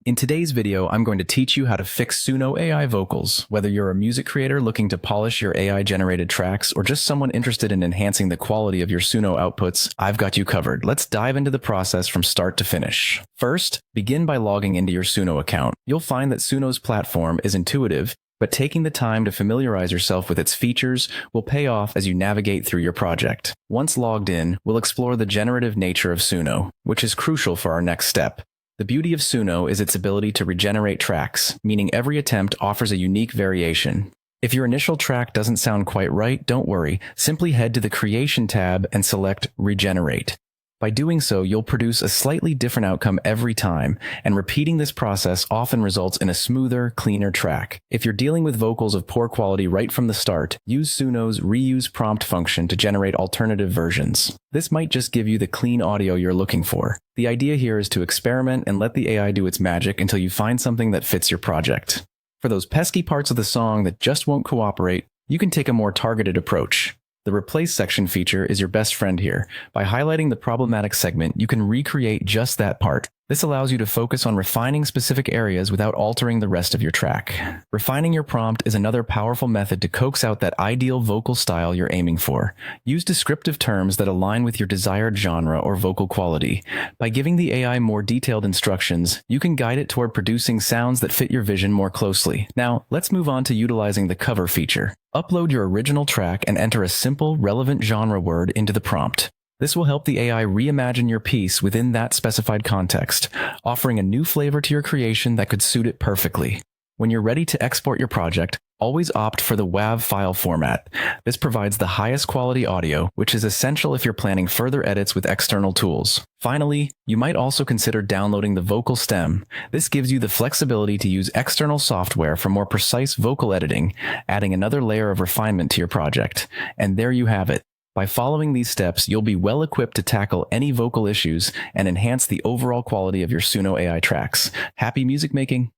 In today's video, I'm going to teach you how to fix Suno AI vocals. Whether you're a music creator looking to polish your AI-generated tracks or just someone interested in enhancing the quality of your Suno outputs, I've got you covered. Let's dive into the process from start to finish. First, begin by logging into your Suno account. You'll find that Suno's platform is intuitive, but taking the time to familiarize yourself with its features will pay off as you navigate through your project. Once logged in, we'll explore the generative nature of Suno, which is crucial for our next step. The beauty of Suno is its ability to regenerate tracks, meaning every attempt offers a unique variation. If your initial track doesn't sound quite right, don't worry. Simply head to the Creation tab and select Regenerate. By doing so, you'll produce a slightly different outcome every time, and repeating this process often results in a smoother, cleaner track. If you're dealing with vocals of poor quality right from the start, use Suno's Reuse Prompt function to generate alternative versions. This might just give you the clean audio you're looking for. The idea here is to experiment and let the AI do its magic until you find something that fits your project. For those pesky parts of the song that just won't cooperate, you can take a more targeted approach. The Replace section feature is your best friend here. By highlighting the problematic segment, you can recreate just that part. This allows you to focus on refining specific areas without altering the rest of your track. Refining your prompt is another powerful method to coax out that ideal vocal style you're aiming for. Use descriptive terms that align with your desired genre or vocal quality. By giving the AI more detailed instructions, you can guide it toward producing sounds that fit your vision more closely. Now, let's move on to utilizing the cover feature. Upload your original track and enter a simple, relevant genre word into the prompt. This will help the AI reimagine your piece within that specified context, offering a new flavor to your creation that could suit it perfectly. When you're ready to export your project, always opt for the WAV file format. This provides the highest quality audio, which is essential if you're planning further edits with external tools. Finally, you might also consider downloading the vocal stem. This gives you the flexibility to use external software for more precise vocal editing, adding another layer of refinement to your project. And there you have it. By following these steps, you'll be well equipped to tackle any vocal issues and enhance the overall quality of your Suno AI tracks. Happy music making!